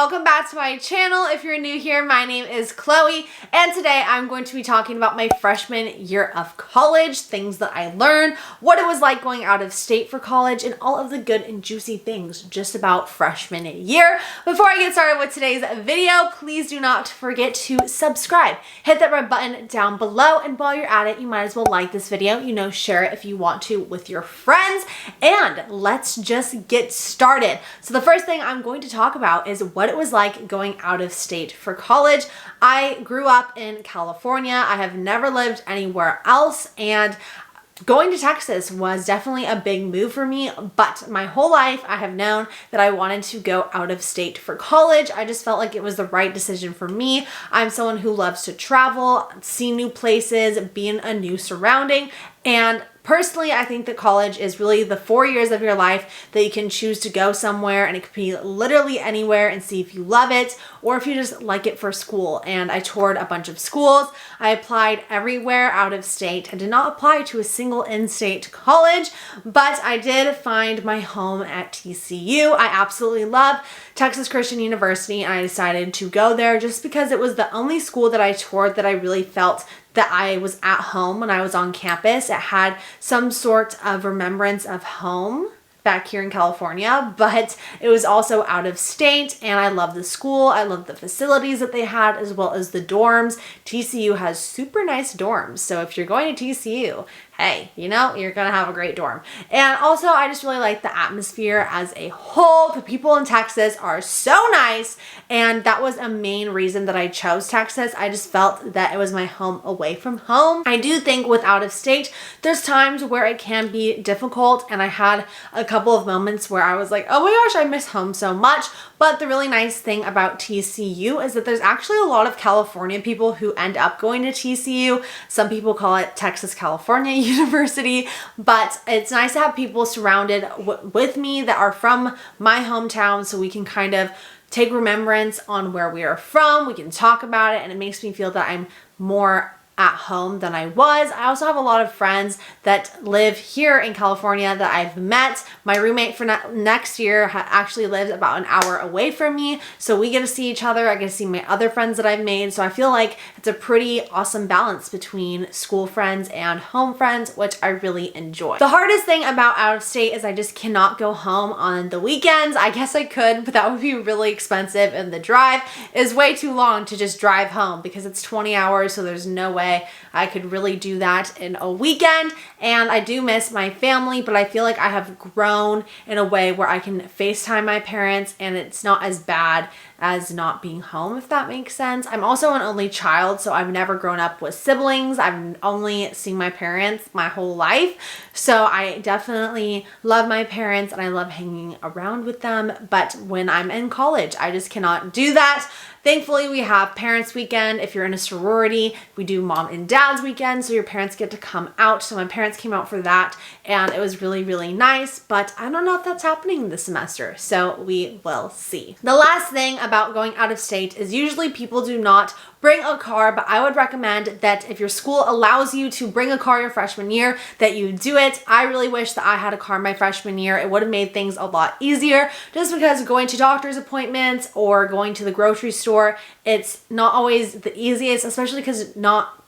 welcome back to my channel. If you're new here, my name is Chloe, and today I'm going to be talking about my freshman year of college, things that I learned, what it was like going out of state for college, and all of the good and juicy things just about freshman year. Before I get started with today's video, please do not forget to subscribe. Hit that red button down below, and while you're at it, you might as well like this video, share it if you want to with your friends, and let's just get started. So the first thing I'm going to talk about is what it was like going out of state for college. I grew up in California. I have never lived anywhere else, and going to Texas was definitely a big move for me, but my whole life I have known that I wanted to go out of state for college. I just felt like it was the right decision for me. I'm someone who loves to travel, see new places, be in a new surrounding, and personally, I think that college is really the 4 years of your life that you can choose to go somewhere, and it could be literally anywhere, and see if you love it or if you just like it for school. And I toured a bunch of schools. I applied everywhere out of state. I did not apply to a single in-state college, but I did find my home at TCU. I absolutely love Texas Christian University, and I decided to go there just because it was the only school that I toured that I really felt that I was at home when I was on campus. It had some sort of remembrance of home back here in California, but it was also out of state, and I love the school. I love the facilities that they had, as well as the dorms. TCU has super nice dorms, so if you're going to TCU, hey, you're gonna have a great dorm. And also, I just really like the atmosphere as a whole. The people in Texas are so nice, and that was a main reason that I chose Texas. I just felt that it was my home away from home. I do think with out of state, there's times where it can be difficult, and I had a couple of moments where I was like, oh my gosh, I miss home so much. But the really nice thing about TCU is that there's actually a lot of California people who end up going to TCU. Some people call it Texas California University, but it's nice to have people surrounded with me that are from my hometown, so we can kind of take remembrance on where we are from. We can talk about it, and it makes me feel that I'm more at home than I was. I also have a lot of friends that live here in California that I've met. My roommate for next year actually lives about an hour away from me, so we get to see each other. I get to see my other friends that I've made, so I feel like it's a pretty awesome balance between school friends and home friends, which I really enjoy. The hardest thing about out of state is I just cannot go home on the weekends. I guess I could, but that would be really expensive, and the drive is way too long to just drive home because it's 20 hours, so there's no way I could really do that in a weekend. And I do miss my family, but I feel like I have grown in a way where I can FaceTime my parents, and it's not as bad as not being home, if that makes sense. I'm also an only child, so I've never grown up with siblings. I've only seen my parents my whole life. So I definitely love my parents, and I love hanging around with them. But when I'm in college, I just cannot do that. Thankfully, we have parents' weekend. If you're in a sorority, we do mom and dad's weekend, so your parents get to come out. So my parents came out for that, and it was really, really nice, but I don't know if that's happening this semester, so we will see. The last thing about going out of state is usually people do not bring a car, but I would recommend that if your school allows you to bring a car your freshman year, that you do it. I really wish that I had a car my freshman year. It would have made things a lot easier, just because going to doctor's appointments or going to the grocery store, it's not always the easiest, especially because not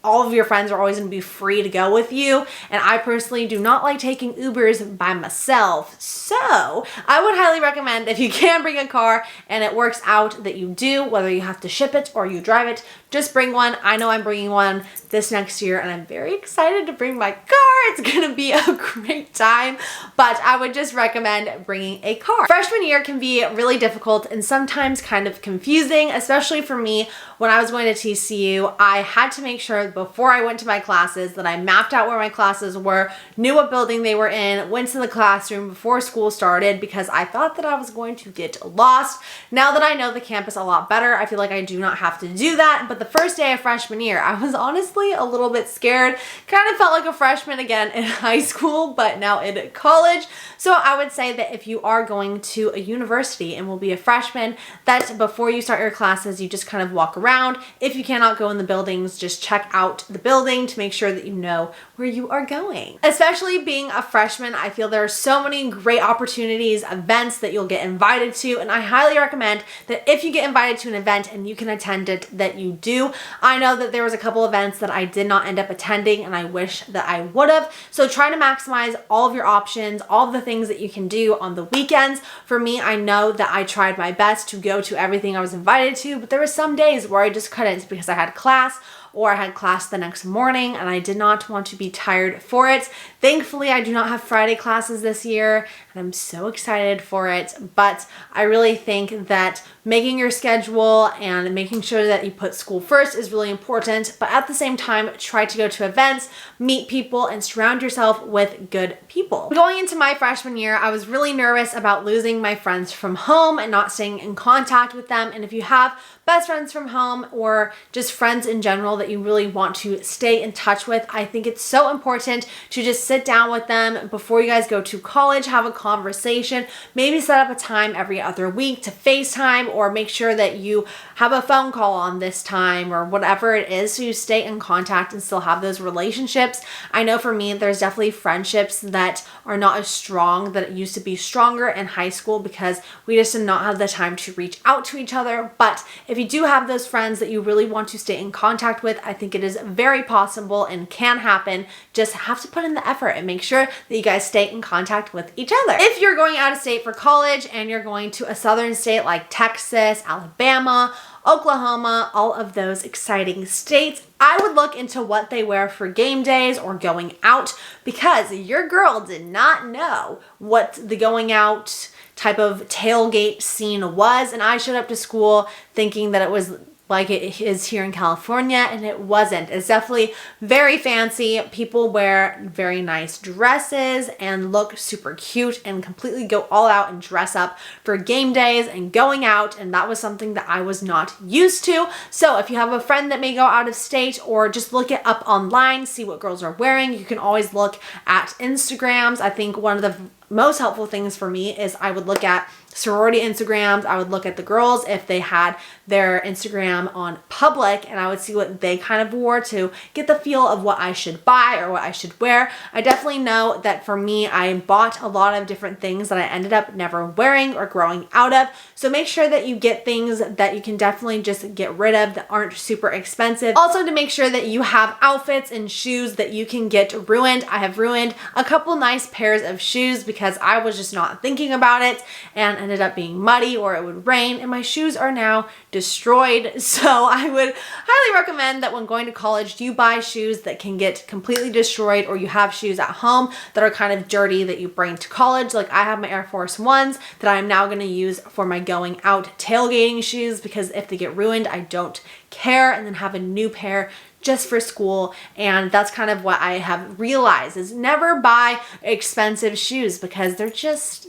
all of your friends are always going to be free to go with you. And I personally do not like taking Ubers by myself. So I would highly recommend, if you can bring a car and it works out, that you do, whether you have to ship it or you drive it, just bring one. I know I'm bringing one this next year, and I'm very excited to bring my car. It's going to be a great time, but I would just recommend bringing a car. Freshman year can be really difficult and sometimes kind of confusing, especially for me. When I was going to TCU, I had to make sure before I went to my classes that I mapped out where my classes were, knew what building they were in, went to the classroom before school started, because I thought that I was going to get lost. Now that I know the campus a lot better, I feel like I do not have to do that. But the first day of freshman year, I was honestly a little bit scared. Kind of felt like a freshman again in high school, but now in college. So I would say that if you are going to a university and will be a freshman, that before you start your classes, you just kind of walk around. If you cannot go in the buildings, just check out the building to make sure that you know where you are going. Especially being a freshman, I feel there are so many great opportunities, events that you'll get invited to, and I highly recommend that if you get invited to an event and you can attend it, that you do. I know that there was a couple events that I did not end up attending and I wish that I would have. So try to maximize all of your options, all of the things that you can do on the weekends. For me, I know that I tried my best to go to everything I was invited to, but there were some days where I just couldn't because I had class or I had class the next morning and I did not want to be tired for it. Thankfully, I do not have Friday classes this year and I'm so excited for it, but I really think that making your schedule and making sure that you put school first is really important, but at the same time, try to go to events, meet people, and surround yourself with good people. Going into my freshman year, I was really nervous about losing my friends from home and not staying in contact with them, and if you have best friends from home or just friends in general that you really want to stay in touch with, I think it's so important to just sit down with them before you guys go to college, have a conversation, maybe set up a time every other week to FaceTime or make sure that you have a phone call on this time or whatever it is so you stay in contact and still have those relationships. I know for me, there's definitely friendships that are not as strong that it used to be stronger in high school because we just did not have the time to reach out to each other. But if you do have those friends that you really want to stay in contact with, I think it is very possible and can happen. Just have to put in the effort and make sure that you guys stay in contact with each other. If you're going out of state for college and you're going to a southern state like Texas, Alabama, Oklahoma, all of those exciting states, I would look into what they wear for game days or going out because your girl did not know what the going out type of tailgate scene was, and I showed up to school thinking that it was like it is here in California, and it wasn't. It's definitely very fancy. People wear very nice dresses and look super cute and completely go all out and dress up for game days and going out, and that was something that I was not used to. So if you have a friend that may go out of state or just look it up online, see what girls are wearing, you can always look at Instagrams. I think one of the most helpful things for me is I would look at sorority Instagrams. I would look at the girls if they had their Instagram on public, and I would see what they kind of wore to get the feel of what I should buy or what I should wear. I definitely know that for me, I bought a lot of different things that I ended up never wearing or growing out of. So make sure that you get things that you can definitely just get rid of that aren't super expensive. Also to make sure that you have outfits and shoes that you can get ruined. I have ruined a couple nice pairs of shoes because I was just not thinking about it and ended up being muddy or it would rain, and my shoes are now destroyed. So I would highly recommend that when going to college, you buy shoes that can get completely destroyed, or you have shoes at home that are kind of dirty that you bring to college. Like I have my Air Force Ones that I'm now going to use for my going out tailgating shoes because if they get ruined, I don't care, and then have a new pair just for school. And that's kind of what I have realized is never buy expensive shoes because they're just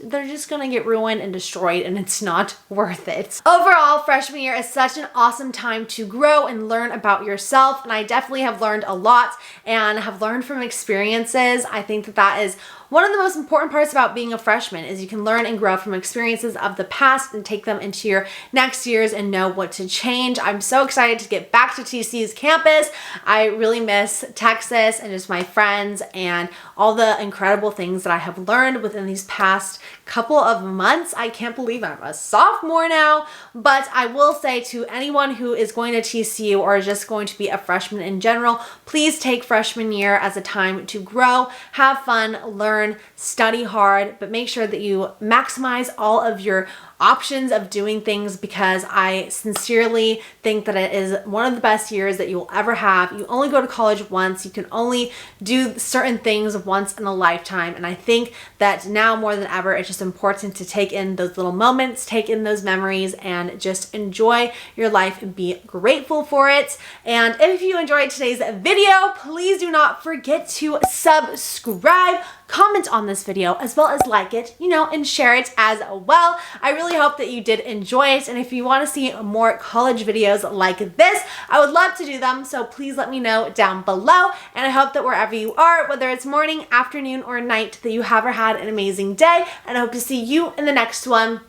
gonna get ruined and destroyed, and it's not worth it. Overall, freshman year is such an awesome time to grow and learn about yourself, and I definitely have learned a lot and have learned from experiences. I think that that is one of the most important parts about being a freshman is you can learn and grow from experiences of the past and take them into your next years and know what to change. I'm so excited to get back to TC's campus. I really miss Texas and just my friends and all the incredible things that I have learned within these past couple of months. I can't believe I'm a sophomore now, but I will say to anyone who is going to TCU or just going to be a freshman in general, please take freshman year as a time to grow, have fun, learn, study hard, but make sure that you maximize all of your options of doing things because I sincerely think that it is one of the best years that you will ever have. You only go to college once. You can only do certain things once in a lifetime. And I think that now more than ever, it's just important to take in those little moments, take in those memories, and just enjoy your life and be grateful for it. And if you enjoyed today's video, please do not forget to subscribe, comment on this video, as well as like it, and share it as well. I really hope that you did enjoy it. And if you want to see more college videos like this, I would love to do them. So please let me know down below. And I hope that wherever you are, whether it's morning, afternoon, or night, that you have or had an amazing day. And I hope to see you in the next one.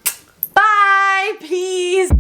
Bye! Peace!